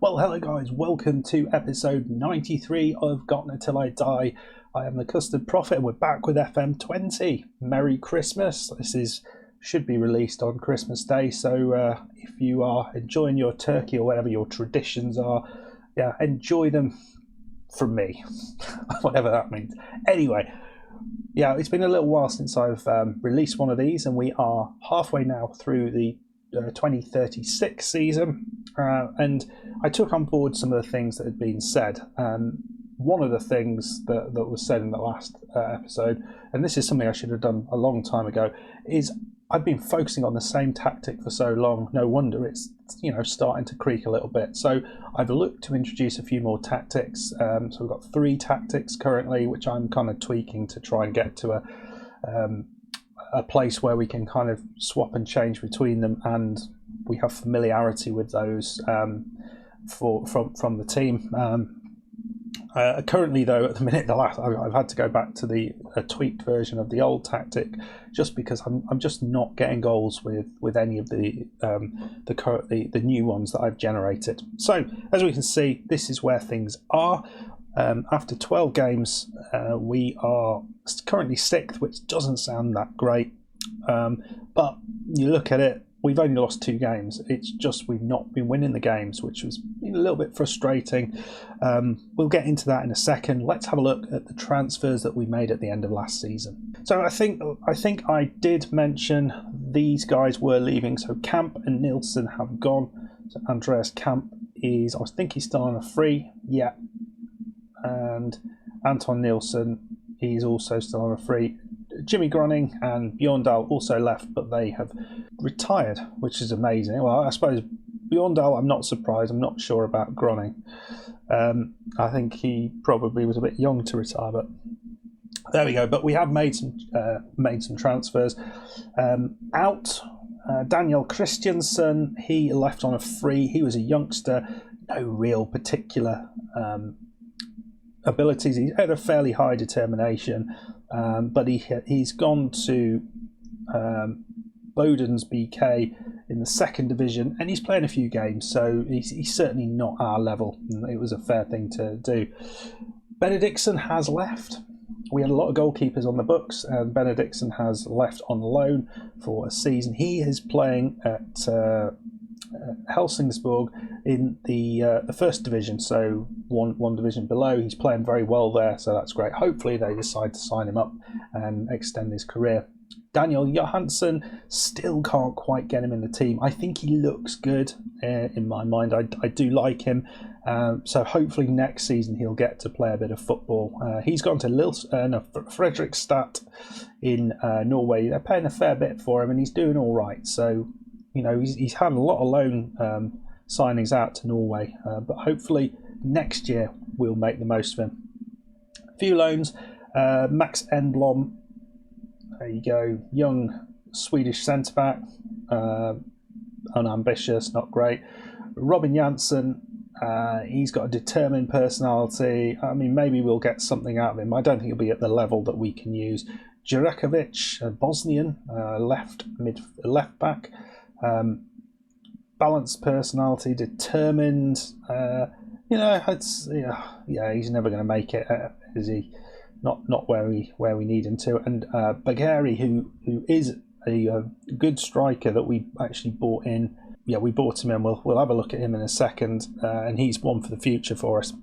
Well, hello guys, welcome to episode 93 of Gottne IF. I am the Custard Prophet and we're back with FM20. Merry Christmas. Should be released on Christmas Day, so if you are enjoying your turkey or whatever your traditions are, enjoy them from me, whatever that means. Anyway, it's been a little while since I've released one of these, and we are halfway now through the 2036 season, and I took on board some of the things that had been said. One of the things that was said in the last episode, and this is something I should have done a long time ago, is I've been focusing on the same tactic for so long. No wonder it's starting to creak a little bit. So I've looked to introduce a few more tactics. So we've got 3 tactics currently, which I'm kind of tweaking to try and get to a place where we can kind of swap and change between them, and we have familiarity with those from the team. Currently, though, at the minute, I've had to go back to the tweaked version of the old tactic, just because I'm just not getting goals with any of the new ones that I've generated. So, as we can see, this is where things are. After 12 games, we are currently 6th, which doesn't sound that great. But you look at it, we've only lost 2 games. It's just we've not been winning the games, which has been a little bit frustrating. We'll get into that in a second. Let's have a look at the transfers that we made at the end of last season. So I think I did mention these guys were leaving. So Camp and Nielsen have gone. So Andreas Camp I think he's still on a free. Yeah. And Anton Nielsen, he's also still on a free. Jimmy Groning and Bjorndal also left, but they have retired, which is amazing. Well, I suppose Bjorndal, I'm not surprised. I'm not sure about Groning. I think he probably was a bit young to retire, but there we go. But we have made some transfers. Daniel Christiansen, he left on a free. He was a youngster, no real particular abilities. He had a fairly high determination, but he's gone to Boden's BK in the 2nd division, and he's playing a few games, so he's certainly not our level, and it was a fair thing to do. Benediktsson has left. We had a lot of goalkeepers on the books, and Benediktsson has left on loan for a season. He is playing at Helsingborg in the 1st division, so one division below. He's playing very well there, so that's great. Hopefully they decide to sign him up and extend his career. Daniel Johansson, still can't quite get him in the team. I think he looks good in my mind. I do like him, so hopefully next season he'll get to play a bit of football. He's gone to Fredrikstad in Norway. They're paying a fair bit for him, and he's doing all right. So he's had a lot of loan signings out to Norway, but hopefully next year we'll make the most of him. A few loans. Max Enblom, there you go, young Swedish centre-back, unambitious, not great. Robin Janssen, he's got a determined personality. I mean, maybe we'll get something out of him. I don't think he'll be at the level that we can use. Jurekovic, a Bosnian, left back. Balanced personality, determined. He's never going to make it, is he? Not where we need him to. And Bagari, who is a good striker that we actually bought in. Yeah, we bought him in. We'll have a look at him in a second, and he's one for the future for us.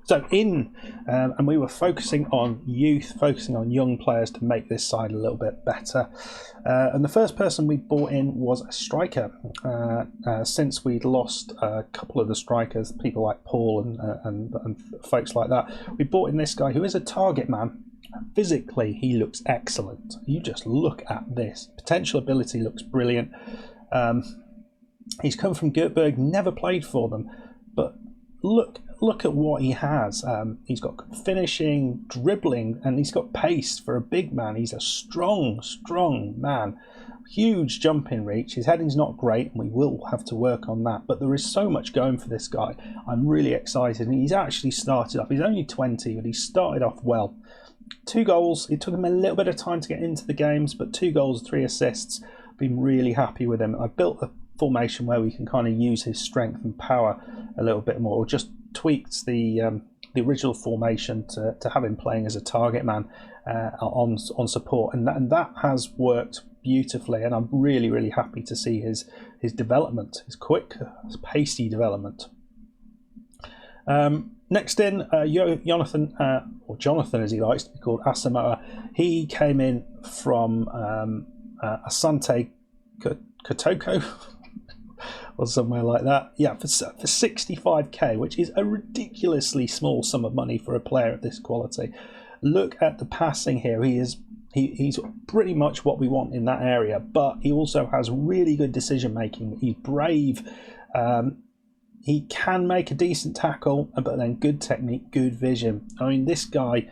So and we were focusing on youth, focusing on young players to make this side a little bit better. And the first person we bought in was a striker. Since we'd lost a couple of the strikers, people like Paul and folks like that, we bought in this guy who is a target man. Physically, he looks excellent. You just look at this. Potential ability looks brilliant. He's come from Göteborg, never played for them, but look at what he has. He's got finishing, dribbling, and he's got pace for a big man. He's a strong man. Huge jumping reach. His heading's not great, and we will have to work on that. But there is so much going for this guy. I'm really excited. And he's actually started off. He's only 20, but he started off well. 2 goals. It took him a little bit of time to get into the games, but 2 goals, 3 assists. Been really happy with him. I built formation where we can kind of use his strength and power a little bit more, or just tweaked the original formation to have him playing as a target man on support, and that has worked beautifully, and I'm really happy to see his development, his quick, pacey development. Next in, Jonathan, or Jonathan as he likes to be called, Asamoah. He came in from Asante Kotoko or somewhere like that. Yeah, for 65k, which is a ridiculously small sum of money for a player of this quality. Look at the passing here. He's pretty much what we want in that area, but he also has really good decision making. He's brave. He can make a decent tackle, but then good technique, good vision. I mean, this guy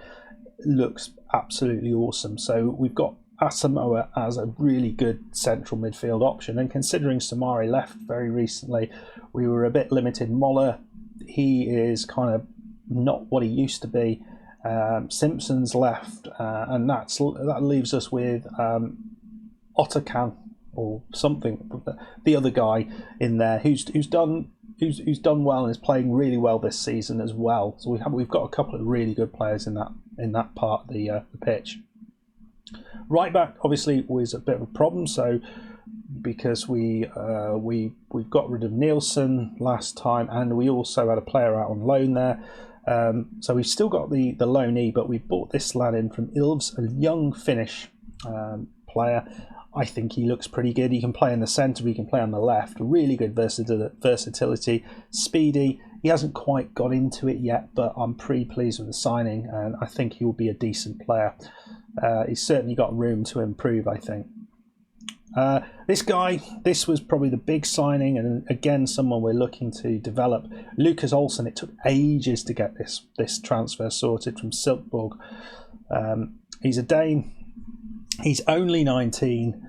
looks absolutely awesome. So we've got Asamoah as a really good central midfield option, and considering Samari left very recently, we were a bit limited. Moller, he is kind of not what he used to be. Simpson's left, and that leaves us with Ottercan or something, the other guy in there who's done well and is playing really well this season as well. So we've got a couple of really good players in that part of the pitch. Right back obviously was a bit of a problem, so because we've got rid of Nielsen last time, and we also had a player out on loan there. So we've still got the loanee, but we bought this lad in from Ilves, a young Finnish player. I think he looks pretty good. He can play in the centre, he can play on the left. Really good versatility, speedy. He hasn't quite got into it yet, but I'm pretty pleased with the signing, and I think he will be a decent player. He's certainly got room to improve, I think. This was probably the big signing, and again someone we're looking to develop. Lucas Olsen. It took ages to get this transfer sorted from Silkeborg. He's a Dane. He's only 19,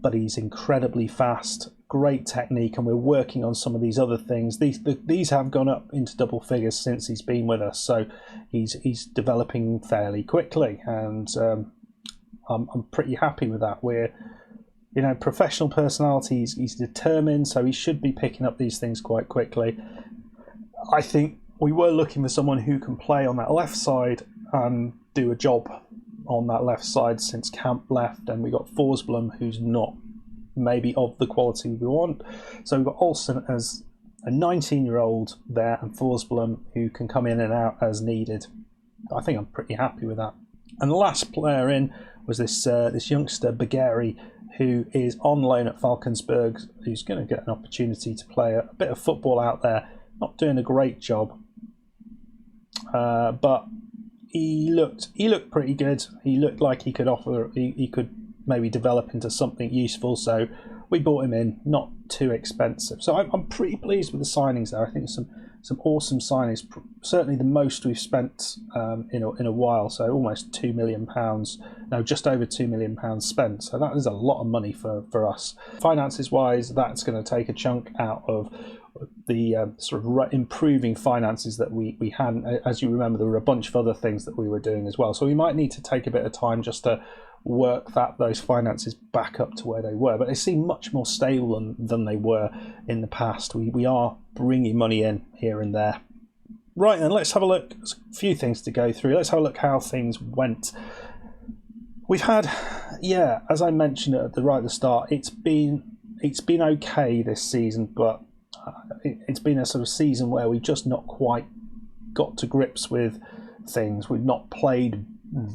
but he's incredibly fast, great technique, and we're working on some of these other things. These have gone up into double figures since he's been with us, so he's developing fairly quickly, and I'm pretty happy with that. We're professional personalities. He's determined, so he should be picking up these things quite quickly. I think we were looking for someone who can play on that left side and do a job on that left side since Camp left, and we got Forsblom, who's not maybe of the quality we want. So we've got Olsen as a 19-year-old there, and Forsblom who can come in and out as needed. I think I'm pretty happy with that. And the last player in was this youngster Bageri, who is on loan at Falkensberg, who's going to get an opportunity to play a bit of football out there. Not doing a great job, but he looked pretty good. He looked like he could offer. He could maybe develop into something useful. So we bought him in, not too expensive. So I'm pretty pleased with the signings there. I think some awesome signings. Certainly the most we've spent in a while. So almost £2 million. No, just over £2 million spent. So that is a lot of money for us. Finances wise, that's going to take a chunk out of the sort of improving finances that we had. As you remember, there were a bunch of other things that we were doing as well. So we might need to take a bit of time just to work those finances back up to where they were. But they seem much more stable than they were in the past. We are bringing money in here and there. Right, then let's have a look. There's a few things to go through. Let's have a look how things went. We've had, as I mentioned at the start, it's been okay this season, but it's been a sort of season where we've just not quite got to grips with things. We've not played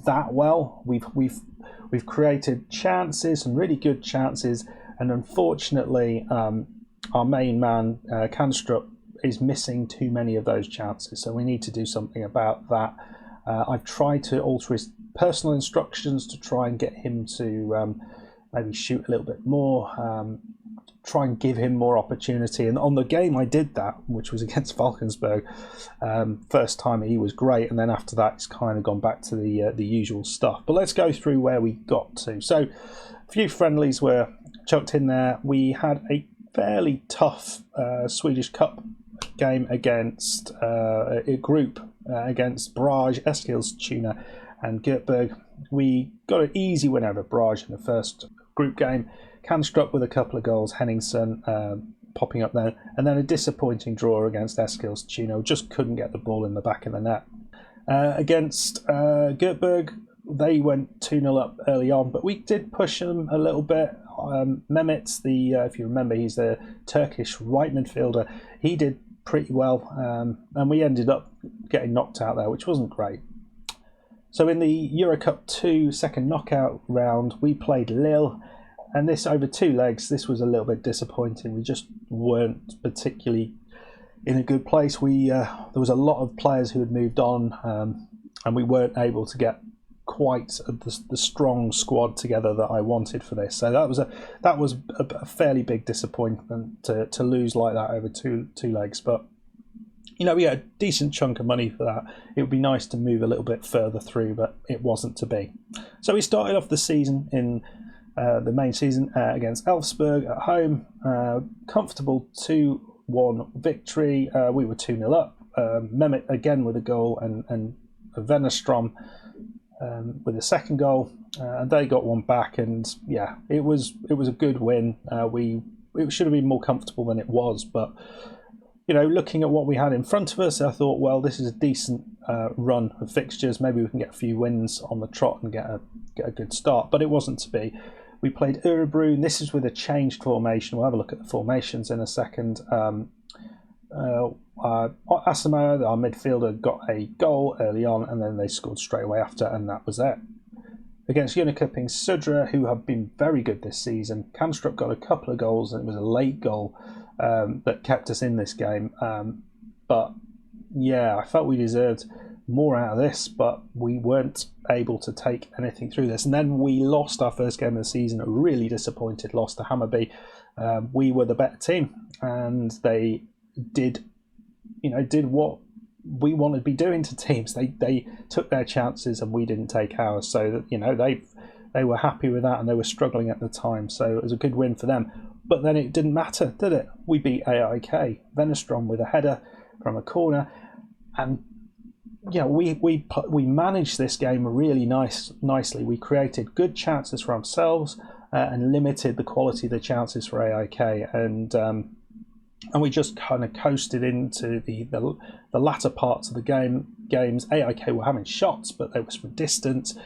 that well. We've created chances, some really good chances, and unfortunately, our main man Kanstrup is missing too many of those chances. So we need to do something about that. I've tried to alter his personal instructions to try and get him to maybe shoot a little bit more. Try and give him more opportunity, and on the game I did that, which was against Falkensberg. First time he was great, and then after that it's kind of gone back to the usual stuff. But let's go through where we got to. So a few friendlies were chucked in there. We had a fairly tough Swedish Cup game against a group against Brage, Eskilstuna and Göteborg. We got an easy win over Brage in the first group game. Kanstrup with a couple of goals, Henningsen popping up there, and then a disappointing draw against Eskilstuna. Just couldn't get the ball in the back of the net. Against Göteborg, they went 2-0 up early on, but we did push them a little bit. Mehmet, if you remember, he's the Turkish right midfielder. He did pretty well, and we ended up getting knocked out there, which wasn't great. So in the Eurocup 2 second knockout round, we played Lille, and this over 2 legs. This was a little bit disappointing. We just weren't particularly in a good place. There was a lot of players who had moved on, and we weren't able to get quite the strong squad together that I wanted for this. So that was a fairly big disappointment to lose like that over two legs. But we had a decent chunk of money for that. It would be nice to move a little bit further through, but it wasn't to be. So we started off the season in the main season against Elfsborg at home. Comfortable 2-1 victory. We were 2-0 up. Mehmet again with a goal, and Wennerstrom with a second goal, and they got one back, and it was a good win. It should have been more comfortable than it was, but looking at what we had in front of us, I thought, well, this is a decent run of fixtures. Maybe we can get a few wins on the trot and get a good start, but it wasn't to be. We played Örebro, and this is with a changed formation. We'll have a look at the formations in a second. Asama, our midfielder, got a goal early on, and then they scored straight away after, and that was it. Against Jönköping Södra, who have been very good this season, Kanstrup got a couple of goals, and it was a late goal that kept us in this game. But I felt we deserved more out of this, but we weren't able to take anything through this. And then we lost our first game of the season, a really disappointed loss to Hammarby. We were the better team, and they did what we wanted to be doing to teams. They took their chances, and we didn't take ours. So they were happy with that, and they were struggling at the time. So it was a good win for them. But then it didn't matter, did it? We beat AIK. Wennerstrom with a header from a corner, and we managed this game really nicely. We created good chances for ourselves and limited the quality of the chances for AIK, and we just kind of coasted into the latter parts of the games. AIK were having shots, but they were from distance.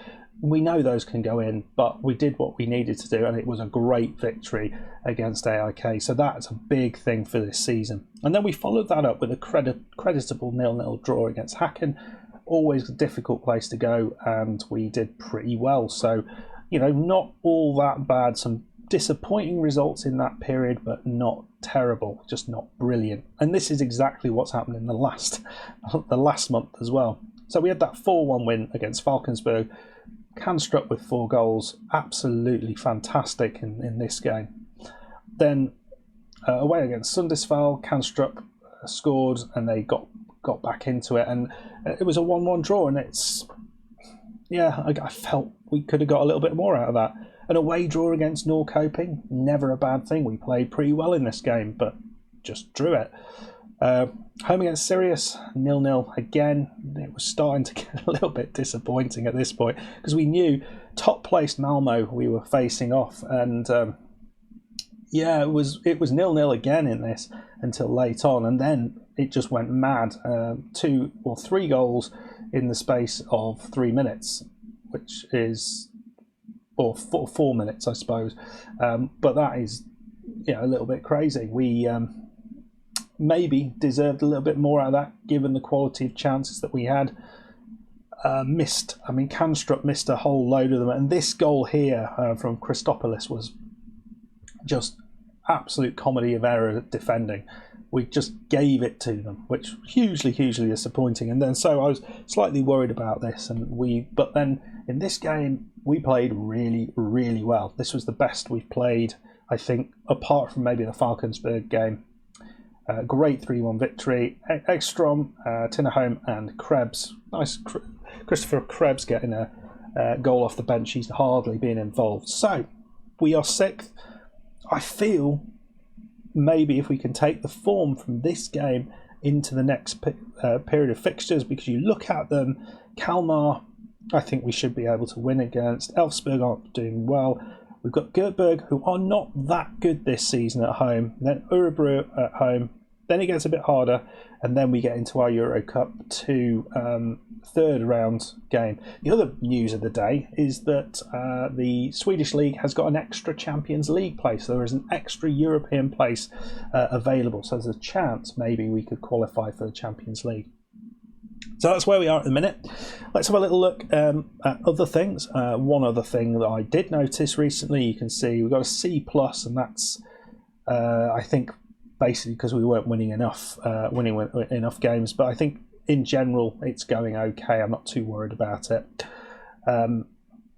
We know those can go in, but we did what we needed to do, and it was a great victory against AIK. So that's a big thing for this season. And then we followed that up with a creditable 0-0 draw against Häcken. Always a difficult place to go, and we did pretty well. So, not all that bad. Some disappointing results in that period, but not terrible, just not brilliant. And this is exactly what's happened in the last month as well. So we had that 4-1 win against Falkensburg. Kanstrup with 4 goals, absolutely fantastic in this game. Then away against Sundsvall, Kanstrup scored, and they got back into it, and it was a 1-1 draw, and I felt we could have got a little bit more out of that. An away draw against Norrköping, never a bad thing. We played pretty well in this game, but just drew it. Home against Sirius, 0-0 again. It was starting to get a little bit disappointing at this point, because we knew top-placed Malmo we were facing off, and it was 0-0 again in this until late on, and then it just went mad. 2 or 3 goals in the space of 3 minutes, which is, or 4 minutes, I suppose. But that is, a little bit crazy. We maybe deserved a little bit more out of that, given the quality of chances that we had. Kanstrup missed a whole load of them, and this goal here from Christopoulos was just absolute comedy of error defending. We just gave it to them, which hugely disappointing. And then so I was slightly worried about this, but then in this game we played really, really well. This was the best we've played, I think, apart from maybe the Falkensburg game. Great 3-1 victory. Ekstrom, Tinnerholm and Krebs. Nice Christopher Krebs getting a goal off the bench. He's hardly been involved. So we are 6th. I feel maybe if we can take the form from this game into the next period of fixtures, because you look at them, Kalmar, I think we should be able to win against. Elfsborg aren't doing well. We've got Göteborg, who are not that good this season at home. Then Örebro at home. Then it gets a bit harder, and then we get into our Euro Cup 2 third round game. The other news of the day is that the Swedish League has got an extra Champions League place. There is an extra European place available. So there's a chance maybe we could qualify for the Champions League. So that's where we are at the minute. Let's have a little look at other things. One other thing that I did notice recently, you can see we've got a C+, and that's, I think, basically because we weren't winning enough games. But I think in general it's going okay. I'm not too worried about it.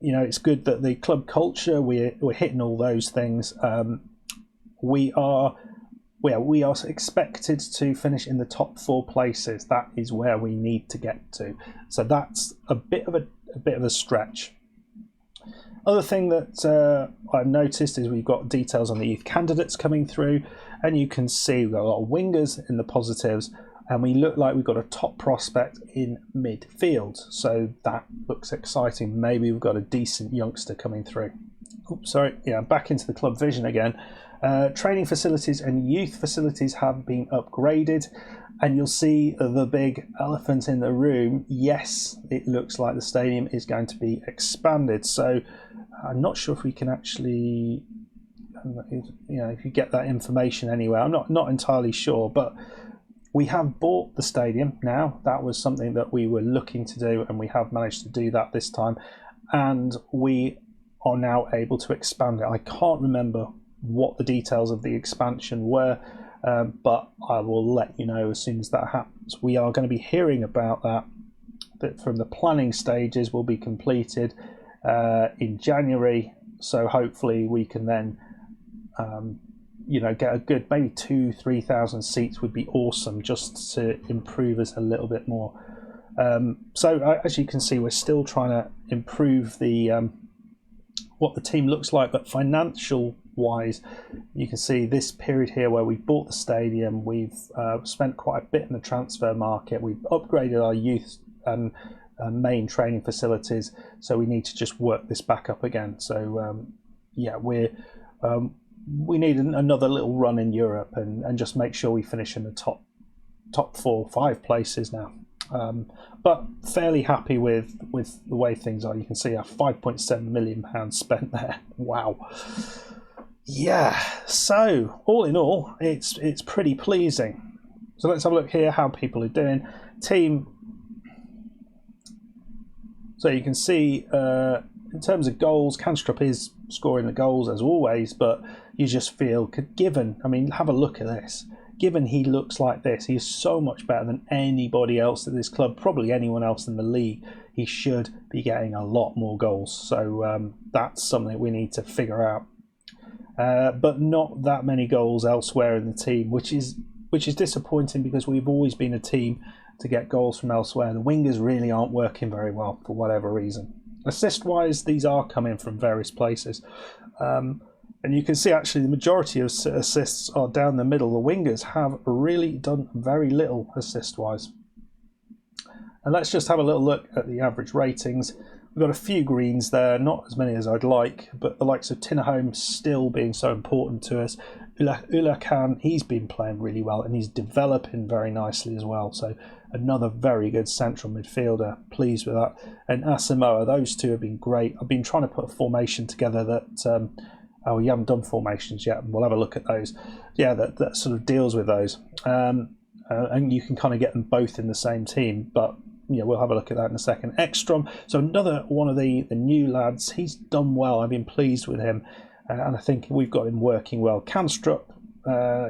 It's good that the club culture, we're hitting all those things. We are expected to finish in the top 4 places. That is where we need to get to. So that's a bit of a stretch. Other thing that I've noticed is we've got details on the youth candidates coming through, and you can see we've got a lot of wingers in the positives, and we look like we've got a top prospect in midfield. So that looks exciting. Maybe we've got a decent youngster coming through. Oops, sorry. Yeah, back into the club vision again. Training facilities and youth facilities have been upgraded, and you'll see the big elephant in the room. Yes, it looks like the stadium is going to be expanded. So I'm not sure if we can actually, if you get that information anywhere. I'm not entirely sure, but we have bought the stadium now. That was something that we were looking to do, and we have managed to do that this time, and we are now able to expand it. I can't remember what the details of the expansion were, but I will let you know as soon as that happens. We are going to be hearing about that from the planning stages will be completed in January, so hopefully we can then get a good maybe 2,000-3,000 seats would be awesome, just to improve us a little bit more. So as you can see, we're still trying to improve the what the team looks like, but financial wise, you can see this period here where we bought the stadium, we've spent quite a bit in the transfer market, we've upgraded our youth and main training facilities, so we need to just work this back up again. So we need another little run in Europe and just make sure we finish in the top 4-5 places now. But fairly happy with the way things are. You can see our £5.7 million spent there. Wow. Yeah, so all in all, it's pretty pleasing. So let's have a look here how people are doing. Team. So you can see in terms of goals, Kanstrup is scoring the goals as always, but you just feel, have a look at this. Given he looks like this, he is so much better than anybody else at this club, probably anyone else in the league. He should be getting a lot more goals. So that's something we need to figure out. But not that many goals elsewhere in the team, which is disappointing, because we've always been a team to get goals from elsewhere. The wingers really aren't working very well for whatever reason. Assist-wise, these are coming from various places. And you can see actually the majority of assists are down the middle. The wingers have really done very little assist-wise. And let's just have a little look at the average ratings. We've got a few greens there, not as many as I'd like, but the likes of Tinnerholm still being so important to us. Ulla Khan, he's been playing really well, and he's developing very nicely as well. So another very good central midfielder, pleased with that. And Asamoah, those two have been great. I've been trying to put a formation together that... you haven't done formations yet, and we'll have a look at those. Yeah, that sort of deals with those. And you can kind of get them both in the same team, but we'll have a look at that in a second. Ekstrom, so another one of the new lads. He's done well. I've been pleased with him, and I think we've got him working well. Kanstrup,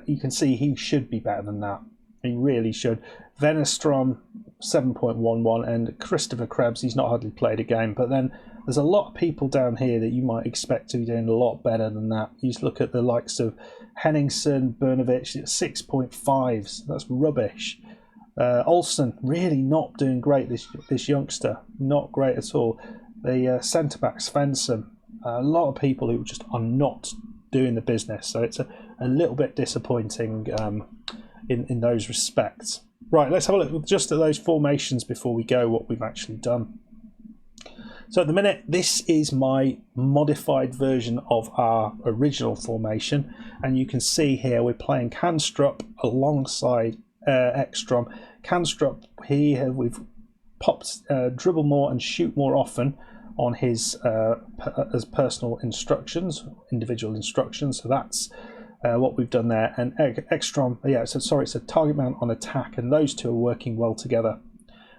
you can see he should be better than that. He really should. Venestrom, 7.11, and Christopher Krebs, he's not hardly played a game, but then there's a lot of people down here that you might expect to be doing a lot better than that. You just look at the likes of Henningsen, Bernovic, 6.5s. That's rubbish. Olsen, really not doing great, this youngster. Not great at all. The centre-back, Svensson. A lot of people who just are not doing the business. So it's a little bit disappointing in those respects. Right, let's have a look just at those formations before we go, what we've actually done. So at the minute, this is my modified version of our original formation, and you can see here we're playing Canstrup alongside Ekstrom. Canstrup here, we've popped dribble more and shoot more often on his as personal instructions, individual instructions. So that's what we've done there. And Ekstrom, it's a target man on attack, and those two are working well together.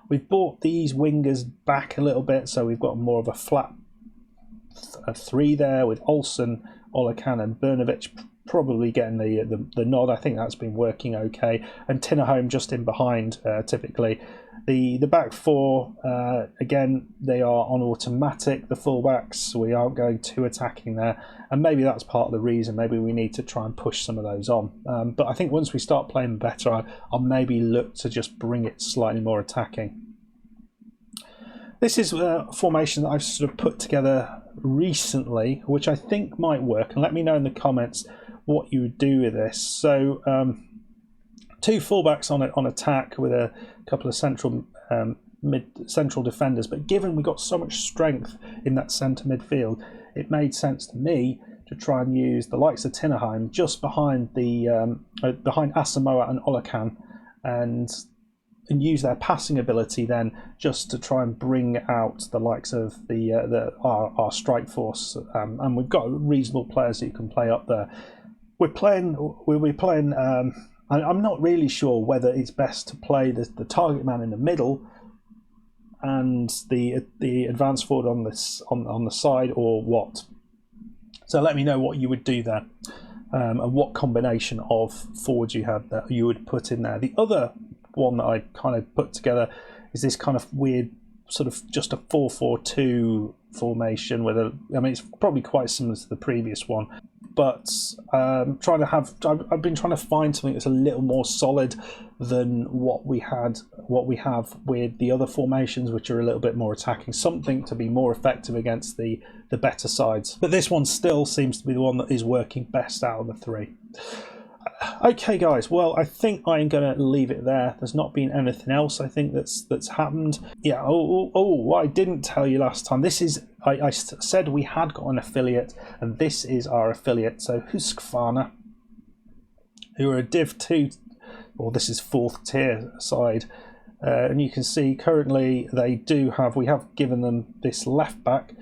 We've brought these wingers back a little bit, so we've got more of a flat three there with Olsen, Olakan and Brnovic probably getting the nod. I think that's been working okay. And Tinnerholm just in behind, typically. The back four, again, they are on automatic. The fullbacks, we aren't going too attacking there. And maybe that's part of the reason. Maybe we need to try and push some of those on. But I think once we start playing better, I'll maybe look to just bring it slightly more attacking. This is a formation that I've sort of put together recently, which I think might work. And let me know in the comments what you would do with this. So two fullbacks on attack with a couple of central defenders. But given we got so much strength in that centre midfield, it made sense to me to try and use the likes of Tinnerholm just behind behind Asamoah and Olakan, and use their passing ability then just to try and bring out the likes of our strike force. And we've got reasonable players that you can play up there. We'll be playing. I'm not really sure whether it's best to play the target man in the middle and the advanced forward on the side, or what. So let me know what you would do there, and what combination of forwards you have that you would put in there. The other one that I kind of put together is this kind of weird sort of just a 4-4-2 formation with it's probably quite similar to the previous one, but I've been trying to find something that's a little more solid than what we have with the other formations, which are a little bit more attacking, something to be more effective against the better sides. But this one still seems to be the one that is working best out of the three. Okay guys, well I think I'm going to leave it there. There's not been anything else I think that's happened. Yeah, what I didn't tell you last time, this is, I said we had got an affiliate, and this is our affiliate. So Husqvarna, who are a Div 2, or this is 4th tier side, and you can see currently we have given them this left back.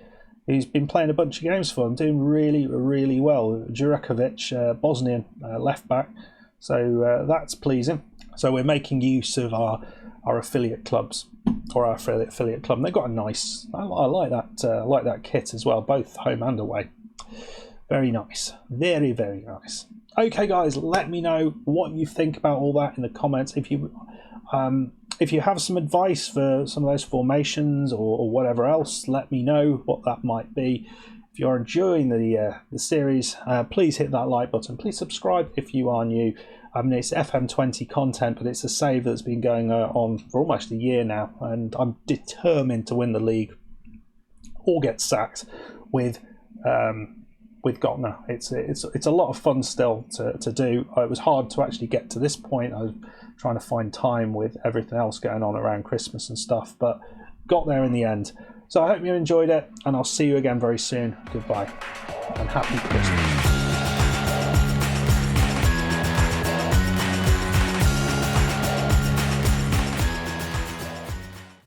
He's been playing a bunch of games for them, doing really, really well. Jurekovic, Bosnian left back. So that's pleasing. So we're making use of our affiliate clubs, or our affiliate club. And they've got a nice. I like that kit as well, both home and away. Very nice, very, very nice. Okay, guys, let me know what you think about all that in the comments. If you have some advice for some of those formations or whatever else, let me know what that might be. If you're enjoying the series, please hit that like button. Please subscribe if you are new. It's FM20 content, but it's a save that's been going on for almost a year now, and I'm determined to win the league or get sacked with Gottne. It's a lot of fun still to do. It was hard to actually get to this point. I was trying to find time with everything else going on around Christmas and stuff, but got there in the end. So I hope you enjoyed it, and I'll see you again very soon. Goodbye and happy Christmas.